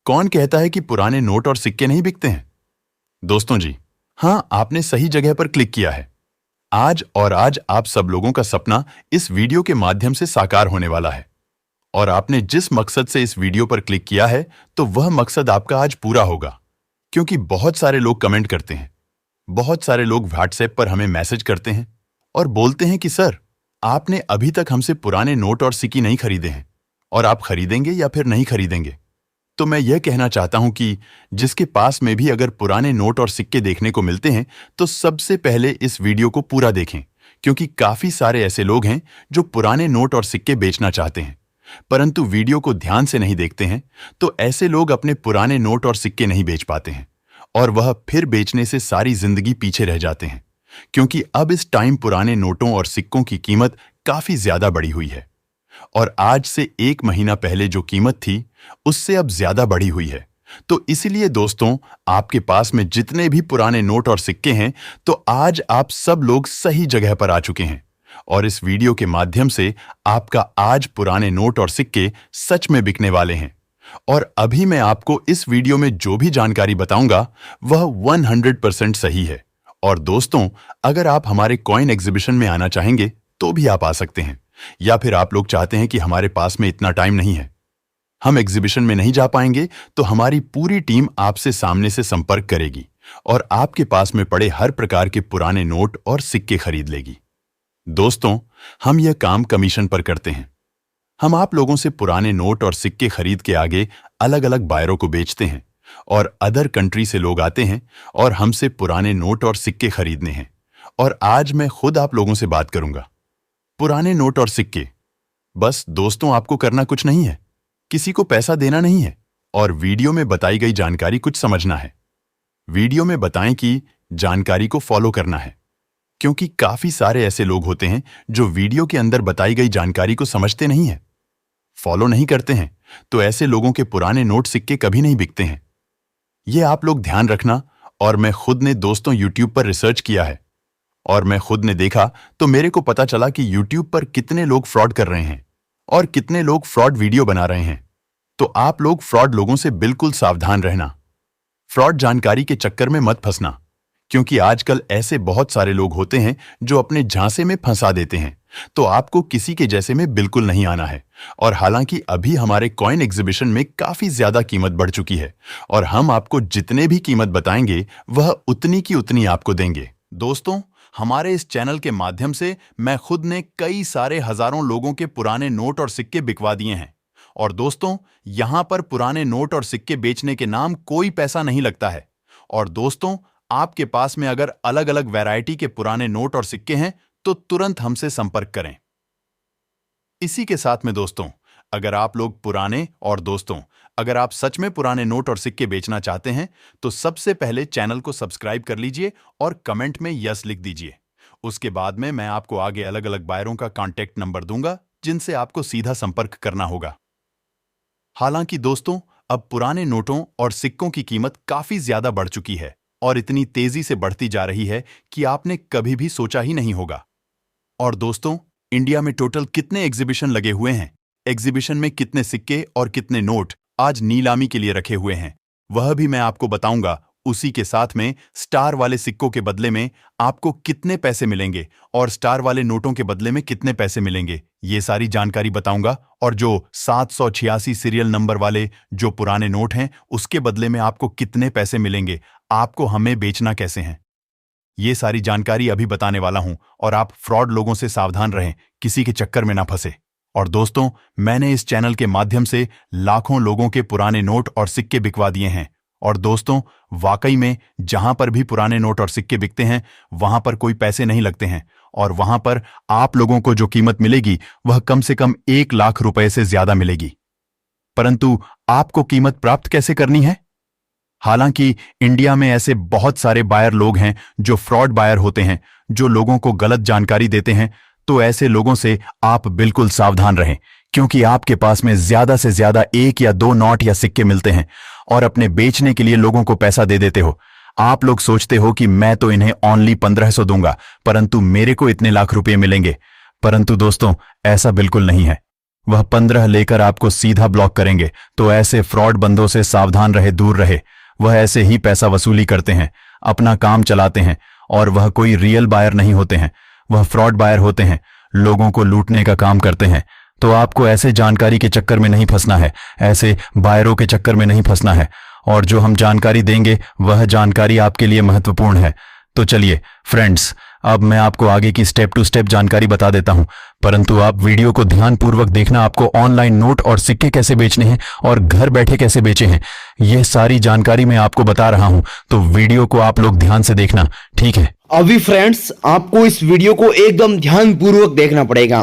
कौन कहता है कि पुराने नोट और सिक्के नहीं बिकते हैं? दोस्तों जी, हाँ, आपने सही जगह पर क्लिक किया है। आज आप सब लोगों का सपना इस वीडियो के माध्यम से साकार होने वाला है। और आपने जिस मकसद से इस वीडियो पर क्लिक किया है, तो वह मकसद आपका आज पूरा होगा। क्योंकि बहुत सारे लोग कमेंट करते हैं, बहुत सारे लोग व्हाट्सएप पर हमें मैसेज करते हैं और बोलते हैं कि सर, आपने अभी तक हमसे पुराने नोट और सिक्के नहीं खरीदे हैं और आप खरीदेंगे या फिर नहीं खरीदेंगे। तो मैं यह कहना चाहता हूं कि जिसके पास में भी अगर पुराने नोट और सिक्के देखने को मिलते हैं, तो सबसे पहले इस वीडियो को पूरा देखें, क्योंकि काफी सारे ऐसे लोग हैं जो पुराने नोट और सिक्के बेचना चाहते हैं, परंतु वीडियो को ध्यान से नहीं देखते हैं। तो ऐसे लोग अपने पुराने नोट और सिक्के नहीं बेच पाते हैं और वह फिर बेचने से सारी जिंदगी पीछे रह जाते हैं, क्योंकि अब इस टाइम पुराने नोटों और सिक्कों की कीमत काफी ज्यादा बढ़ी हुई है और आज से 1 महीना पहले जो कीमत थी उससे अब ज्यादा बढ़ी हुई है। तो इसीलिए दोस्तों, आपके पास में जितने भी पुराने नोट और सिक्के हैं, तो आज आप सब लोग सही जगह पर आ चुके हैं और इस वीडियो के माध्यम से आपका आज पुराने नोट और सिक्के सच में बिकने वाले हैं। और अभी मैं आपको इस वीडियो में जो भी जानकारी बताऊंगा वह 100% सही है। और दोस्तों, अगर आप हमारे कॉइन एग्जीबिशन में आना चाहेंगे तो भी आप आ सकते हैं, या फिर आप लोग चाहते हैं कि हमारे पास में इतना टाइम नहीं है, हम एग्जीबिशन में नहीं जा पाएंगे, तो हमारी पूरी टीम आपसे सामने से संपर्क करेगी और आपके पास में पड़े हर प्रकार के पुराने नोट और सिक्के खरीद लेगी। दोस्तों, हम यह काम कमीशन पर करते हैं। हम आप लोगों से पुराने नोट और सिक्के खरीद के आगे अलग अलग बायरों को बेचते हैं और अदर कंट्री से लोग आते हैं और हमसे पुराने नोट और सिक्के खरीदने हैं। और आज मैं खुद आप लोगों से बात करूंगा। पुराने नोट और सिक्के, बस दोस्तों, आपको करना कुछ नहीं है, किसी को पैसा देना नहीं है और वीडियो में बताई गई जानकारी कुछ समझना है। वीडियो में बताएं कि जानकारी को फॉलो करना है, क्योंकि काफी सारे ऐसे लोग होते हैं जो वीडियो के अंदर बताई गई जानकारी को समझते नहीं है, फॉलो नहीं करते हैं, तो ऐसे लोगों के पुराने नोट सिक्के कभी नहीं बिकते हैं। ये आप लोग ध्यान रखना। और मैं खुद ने दोस्तों यूट्यूब पर रिसर्च किया है और मैं खुद ने देखा, तो मेरे को पता चला कि यूट्यूब पर कितने लोग फ्रॉड कर रहे हैं और कितने लोग फ्रॉड वीडियो बना रहे हैं। तो आप लोग फ्रॉड लोगों से बिल्कुल सावधान रहना, फ्रॉड जानकारी के चक्कर में मत फंसना, क्योंकि आजकल ऐसे बहुत सारे लोग होते हैं जो अपने झांसे में फंसा देते हैं। तो आपको किसी के जैसे में बिल्कुल नहीं आना है। और हालांकि अभी हमारे कॉइन एग्जीबिशन में काफी ज्यादा कीमत बढ़ चुकी है और हम आपको जितने भी कीमत बताएंगे वह उतनी की उतनी आपको देंगे। दोस्तों, हमारे इस चैनल के माध्यम से मैं खुद ने कई सारे हजारों लोगों के पुराने नोट और सिक्के बिकवा दिए हैं। और दोस्तों, यहां पर पुराने नोट और सिक्के बेचने के नाम कोई पैसा नहीं लगता है। और दोस्तों, आपके पास में अगर अलग अलग वैरायटी के पुराने नोट और सिक्के हैं तो तुरंत हमसे संपर्क करें। इसी के साथ में दोस्तों, अगर आप सच में पुराने नोट और सिक्के बेचना चाहते हैं, तो सबसे पहले चैनल को सब्सक्राइब कर लीजिए और कमेंट में यस लिख दीजिए। उसके बाद में मैं आपको आगे अलग अलग बायरों का कॉन्टैक्ट नंबर दूंगा, जिनसे आपको सीधा संपर्क करना होगा। हालांकि दोस्तों, अब पुराने नोटों और सिक्कों की कीमत काफी ज्यादा बढ़ चुकी है और इतनी तेजी से बढ़ती जा रही है कि आपने कभी भी सोचा ही नहीं होगा। और दोस्तों, इंडिया में टोटल कितने एग्जीबिशन लगे हुए हैं, एग्जीबिशन में कितने सिक्के और कितने नोट आज नीलामी के लिए रखे हुए हैं, वह भी मैं आपको बताऊंगा। उसी के साथ में स्टार वाले सिक्कों के बदले में आपको कितने पैसे मिलेंगे और स्टार वाले नोटों के बदले में कितने पैसे मिलेंगे, ये सारी जानकारी बताऊंगा। और जो 786 सीरियल नंबर वाले जो पुराने नोट हैं, उसके बदले में आपको कितने पैसे मिलेंगे, आपको हमें बेचना कैसे हैं, ये सारी जानकारी अभी बताने वाला हूं। और आप फ्रॉड लोगों से सावधान रहें, किसी के चक्कर में ना फंसे। और दोस्तों, मैंने इस चैनल के माध्यम से लाखों लोगों के पुराने नोट और सिक्के बिकवा दिए हैं। और दोस्तों, वाकई में जहां पर भी पुराने नोट और सिक्के बिकते हैं, वहां पर कोई पैसे नहीं लगते हैं और वहां पर आप लोगों को जो कीमत मिलेगी वह कम से कम 1 लाख रुपए से ज्यादा मिलेगी। परंतु आपको कीमत प्राप्त कैसे करनी है? हालांकि इंडिया में ऐसे बहुत सारे बायर लोग हैं जो फ्रॉड बायर होते हैं, जो लोगों को गलत जानकारी देते हैं। तो ऐसे लोगों से आप बिल्कुल सावधान रहें, क्योंकि आपके पास में ज्यादा से ज्यादा 1 या 2 नोट या सिक्के मिलते हैं और अपने बेचने के लिए लोगों को पैसा दे देते हो। आप लोग सोचते हो कि मैं तो इन्हें ओनली 1500 दूंगा, परंतु मेरे को इतने लाख रुपए मिलेंगे। परंतु दोस्तों, ऐसा बिल्कुल नहीं है। वह 15 लेकर आपको सीधा ब्लॉक करेंगे। तो ऐसे फ्रॉड बंदों से सावधान रहे, दूर रहे। वह ऐसे ही पैसा वसूली करते हैं, अपना काम चलाते हैं, और वह कोई रियल बायर नहीं होते हैं, वह फ्रॉड बायर होते हैं, लोगों को लूटने का काम करते हैं। तो आपको ऐसे जानकारी के चक्कर में नहीं फंसना है, ऐसे बायरों के चक्कर में नहीं फंसना है। और जो हम जानकारी देंगे वह जानकारी आपके लिए महत्वपूर्ण है। तो चलिए फ्रेंड्स, अब मैं आपको आगे की स्टेप टू स्टेप जानकारी बता देता हूं, परंतु आप वीडियो को ध्यानपूर्वक देखना। आपको ऑनलाइन नोट और सिक्के कैसे बेचने हैं और घर बैठे कैसे बेचे हैं, यह सारी जानकारी मैं आपको बता रहा हूं। तो वीडियो को आप लोग ध्यान से देखना, ठीक है? अभी फ्रेंड्स, आपको इस वीडियो को एकदम ध्यानपूर्वक देखना पड़ेगा,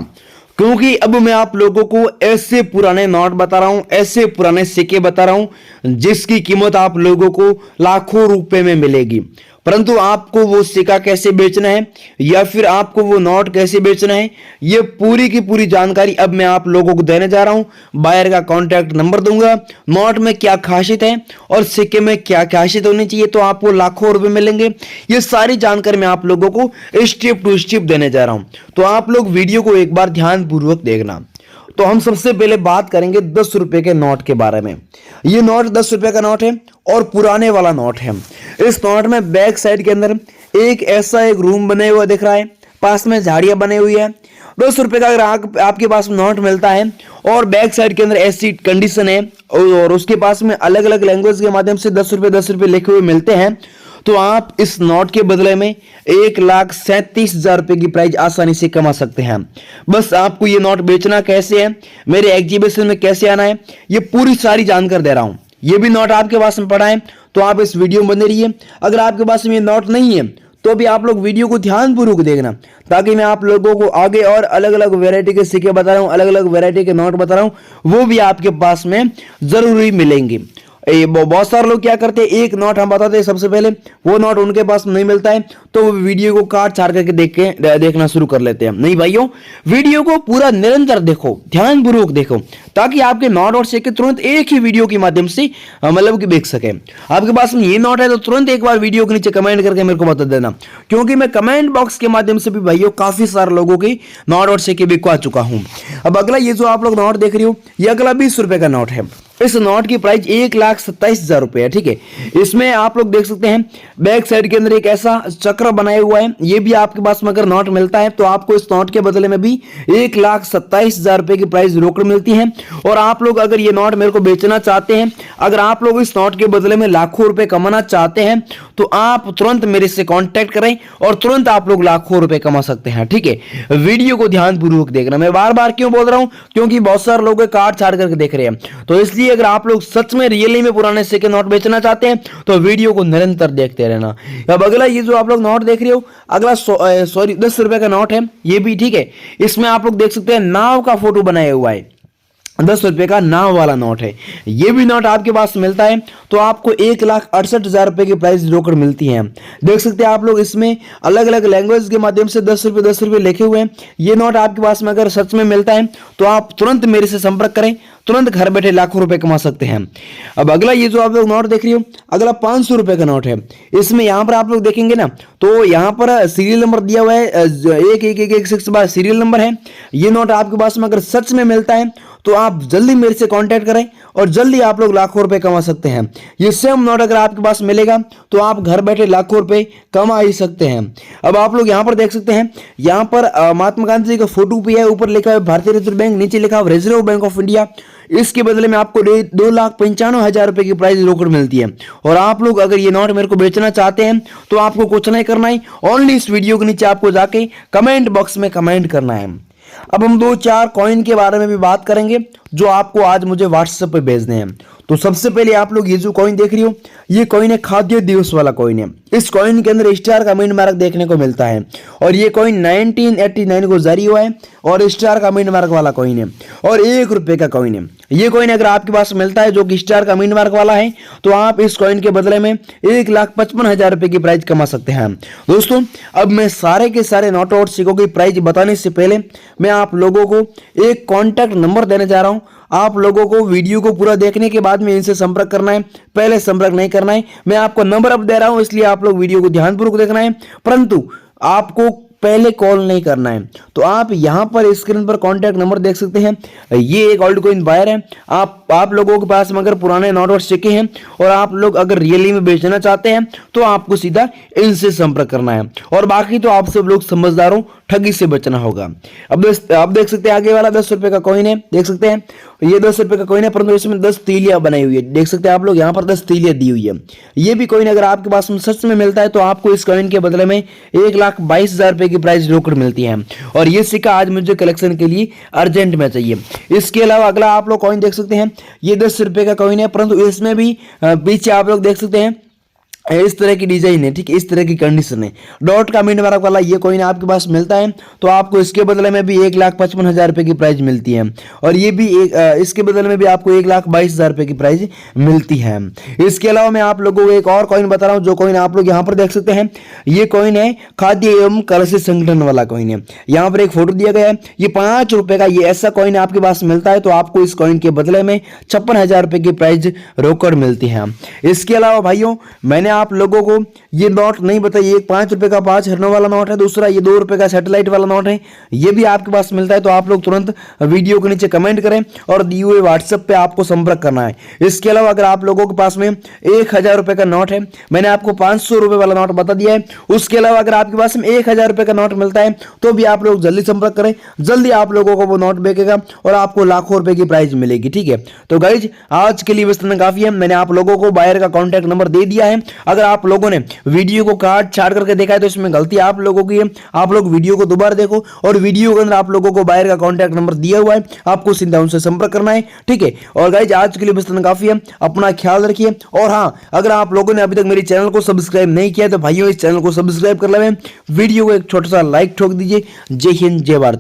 क्योंकि अब मैं आप लोगों को ऐसे पुराने नोट बता रहा हूं, ऐसे पुराने सिक्के बता रहा हूं जिसकी कीमत आप लोगों को लाखों रुपए में मिलेगी। परंतु आपको वो सिक्का कैसे बेचना है या फिर आपको वो नोट कैसे बेचना है, ये पूरी की पूरी जानकारी अब मैं आप लोगों को देने जा रहा हूं। बायर का कॉन्टैक्ट नंबर दूंगा, नोट में क्या खासियत है और सिक्के में क्या खासियत होनी चाहिए, तो आपको लाखों रुपए मिलेंगे। ये सारी जानकारी मैं आप लोगों को स्टेप टू स्टेप देने जा रहा हूं। तो आप लोग वीडियो को एक बार ध्यानपूर्वक देखना। तो हम सबसे पहले बात करेंगे 10 रुपए के नोट के बारे में। ये नोट 10 रुपए का नोट है और पुराने वाला नोट है। इस नोट में बैक साइड के अंदर एक ऐसा एक रूम बने हुआ दिख रहा है, पास में झाड़ियां बनी हुई है। 10 रुपए का अगर आपके पास नोट मिलता है और बैक साइड के अंदर ऐसी कंडीशन है और उसके पास में अलग अलग लैंग्वेज के माध्यम से 10 रुपए लिखे हुए मिलते हैं, तो आप इस नोट के बदले में 1,37,000 रुपए की प्राइस आसानी से कमा सकते हैं। बस आपको ये नोट बेचना कैसे है, मेरे एग्जीबिशन में कैसे आना है, ये पूरी सारी जानकारी दे रहा हूं। ये भी नोट आपके पास में पड़ा है तो आप इस वीडियो में बने रहिए। अगर आपके पास में ये नोट नहीं है तो भी आप लोग वीडियो को ध्यानपूर्वक देखना, ताकि मैं आप लोगों को आगे और अलग अलग वैरायटी के सिक्के बता रहा हूं, अलग अलग वैरायटी के नोट बता रहा हूं, वो भी आपके पास में जरूरी मिलेंगे। बहुत सारे लोग क्या करते हैं, एक नोट हम बताते हैं सबसे पहले, वो नोट उनके पास नहीं मिलता है तो वो वीडियो को काट छाड़ करके देखना शुरू कर लेते हैं। नहीं भाइयों, वीडियो को पूरा निरंतर देखो, ध्यानपूर्वक देखो, ताकि आपके नोट और सिक्के तुरंत एक ही वीडियो के माध्यम से मतलब कि देख सके। आपके पास में ये नोट है तो तुरंत एक बार वीडियो के नीचे कमेंट करके मेरे को बता देना, क्योंकि मैं कमेंट बॉक्स के माध्यम से भी भाइयों काफी सारे लोगों के नोट और सिक्के बिकवा चुका हूं। अब अगला ये जो आप लोग नोट देख रहे हो, ये अगला 20 रुपए का नोट है। इस नोट की प्राइस 1,27,000 रुपए है, ठीक है? इसमें आप लोग देख सकते हैं बैक साइड के अंदर एक ऐसा चक्र बनाया हुआ है। ये भी आपके पास में अगर नोट मिलता है तो आपको इस नोट के बदले में भी 1,27,000 रुपए की प्राइस रोकड़ मिलती है। और आप लोग अगर ये नोट मेरे को बेचना चाहते हैं, अगर आप लोग इस नोट के बदले में लाखों रुपए कमाना चाहते हैं, तो आप तुरंत मेरे से कांटेक्ट करें और तुरंत आप लोग लाखों रुपए कमा सकते हैं, ठीक है? वीडियो को ध्यानपूर्वक देखना। मैं बार बार क्यों बोल रहा हूं, क्योंकि बहुत सारे लोग काट छाड़ करके देख रहे हैं। तो इसलिए अगर आप लोग सच में रियली में पुराने सिक्के नोट बेचना चाहते हैं तो वीडियो को निरंतर देखते रहना। अब अगला ये जो आप लोग नोट देख रहे हो, अगला 10 रुपए का नोट है, ये भी ठीक है। इसमें आप लोग देख सकते हैं नाव का फोटो बनाया हुआ है, 10 रुपए का नाव वाला नोट है। ये भी नोट आपके पास मिलता है तो आपको 1,68,000 रुपए की प्राइस रोकड़ मिलती है। देख सकते हैं आप लोग, इसमें अलग अलग लैंग्वेज के माध्यम से 10 रुपए लिखे हुए हैं। ये नोट आपके पास में अगर सच में मिलता है तो आप तुरंत मेरे से संपर्क करें, तुरंत घर बैठे लाखों रुपए कमा सकते हैं। अब अगला ये जो आप लोग नोट देख रहे हो, अगला 500 रुपए का नोट है। इसमें यहां पर आप लोग देखेंगे ना तो यहां पर सीरियल नंबर दिया हुआ है, 111116 बार सीरियल नंबर है। ये नोट आपके पास में अगर सच में मिलता है तो आप जल्दी मेरे से कांटेक्ट करें और जल्दी आप लोग लाखों रुपए कमा सकते हैं। ये सेम नोट अगर आपके पास मिलेगा तो आप घर बैठे लाखों रुपए कमा ही सकते हैं। अब आप लोग यहां पर देख सकते हैं, यहां पर महात्मा गांधी जी का फोटो भी है, ऊपर लिखा है भारतीय रिजर्व बैंक, नीचे लिखा है रिजर्व बैंक ऑफ इंडिया। इसके बदले में आपको 2,95,000 रुपए की प्राइस रोकड़ मिलती है। और आप लोग अगर ये नोट मेरे को बेचना चाहते हैं तो आपको कुछ नहीं करना है, ओनली इस वीडियो के नीचे आपको जाके कमेंट बॉक्स में कमेंट करना है। अब हम 2-4 कॉइन के बारे में भी बात करेंगे जो आपको आज मुझे व्हाट्सएप पे भेजने हैं। तो सबसे पहले आप लोग ये जो कॉइन देख रही हो, ये कॉइन है खाद्य दिवस वाला कॉइन है। इस कॉइन के अंदर स्टार का मिंट मार्क देखने को मिलता है और ये कॉइन 1989 को जारी हुआ है और स्टार का मिंट मार्क वाला कॉइन है और 1 रुपए का कॉइन है। ये कॉइन अगर आपके पास मिलता है जो कि स्टार का मिंट मार्क वाला है तो आप इस कॉइन के बदले में 1,55,000 रुपए की प्राइस कमा सकते हैं। दोस्तों, अब मैं सारे के सारे नोट और सिक्कों की प्राइस बताने से पहले मैं आप लोगों को एक कॉन्टैक्ट नंबर देने जा रहा हूं। आप लोगों को वीडियो को पूरा देखने के बाद में इनसे संपर्क करना है, पहले संपर्क नहीं करना है। मैं आपको नंबर अब दे रहा हूं, इसलिए आप लोग वीडियो को ध्यानपूर्वक देखना है, परंतु आपको पहले कॉल नहीं करना है। तो आप यहाँ पर स्क्रीन पर कॉन्टैक्ट नंबर देख सकते हैं, ये एक ओल्ड कॉइन बायर है। आप लोगों के पास में अगर पुराने नोट और सिक्के हैं और आप लोग अगर रियली में बेचना चाहते हैं तो आपको सीधा इनसे संपर्क करना है। और बाकी तो आप सब लोग समझदार हो, ठगी से बचना होगा। अब आप देख सकते हैं आगे वाला 10 रुपए का कॉइन है, देख सकते हैं ये 10 रुपए का कॉइन है, परंतु इसमें 10 तीलियां बनाई हुई है। देख सकते हैं आप लोग यहाँ पर 10 तीलियां दी हुई है। ये भी कॉइन अगर आपके पास में सच में मिलता है तो आपको इस कॉइन के बदले में 1,22,000 रुपए की प्राइस रोकड़ मिलती है। और ये सिक्का आज मुझे कलेक्शन के लिए अर्जेंट में चाहिए। इसके अलावा अगला आप लोग कॉइन देख सकते हैं, ये 10 रुपए का कॉइन है, परंतु इसमें भी पीछे आप लोग देख सकते हैं इस तरह की डिजाइन है, ठीक है, इस तरह की कंडीशन है। डॉट का मिंट मार्क वाला ये कॉइन आपके पास मिलता है तो आपको इसके बदले में भी 1,55,000 रुपए की प्राइस मिलती है। और ये भी इसके बदले में भी आपको 1,22,000 रुपए की प्राइस मिलती है। इसके अलावा मैं आप लोगों को एक और कॉइन बता रहा हूँ, जो कॉइन आप लोग यहाँ पर देख सकते हैं। ये कॉइन है खाद्य एवं कृषि संगठन वाला कॉइन है। यहाँ पर एक फोटो दिया गया है, ये 5 रुपए का ये ऐसा कॉइन आपके पास मिलता है तो आपको इस कॉइन के बदले में 56,000 रुपए की प्राइस रोकड़ मिलती है। इसके अलावा भाइयों मैंने आप लोगों को ये नोट नहीं बताया, एक 5 रुपए का 5 हरनों वाला नोट है, दूसरा ये 2 रुपए का सैटेलाइट वाला नोट है, ये भी आपके पास मिलता है। तो आप लोग तुरंत वीडियो के नीचे कमेंट करें और दिए हुए व्हाट्सएप पे आपको संपर्क करना है। इसके अलावा अगर आप लोगों के पास में 1,000 रुपए का नोट है, मैंने आपको 500 रुपए वाला नोट बता दिया है, उसके अलावा अगर आपके पास में 1,000 रुपए का नोट मिलता है तो भी आप लोग जल्दी संपर्क करें, जल्दी आप लोगों को वो नोट बिकेगा और आपको लाखों रुपए की प्राइस मिलेगी, ठीक है। तो गाइज आज के लिए बस इतना काफी है। मैंने आप लोगों को बायर का कॉन्टैक्ट नंबर दे दिया है। अगर आप लोगों ने वीडियो को काट छाट करके देखा है तो इसमें गलती आप लोगों की है। आप लोग वीडियो को दोबारा देखो और वीडियो के अंदर आप लोगों को बायर का कॉन्टैक्ट नंबर दिया हुआ है, आपको सीधा उनसे संपर्क करना है, ठीक है। और गाइज आज के लिए बस इतना काफी है, अपना ख्याल रखिए। और हाँ, अगर आप लोगों ने अभी तक मेरे चैनल को सब्सक्राइब नहीं किया तो भाइयों इस चैनल को सब्सक्राइब कर लें, वीडियो को एक छोटा सा लाइक ठोक दीजिए। जय हिंद, जय भारत।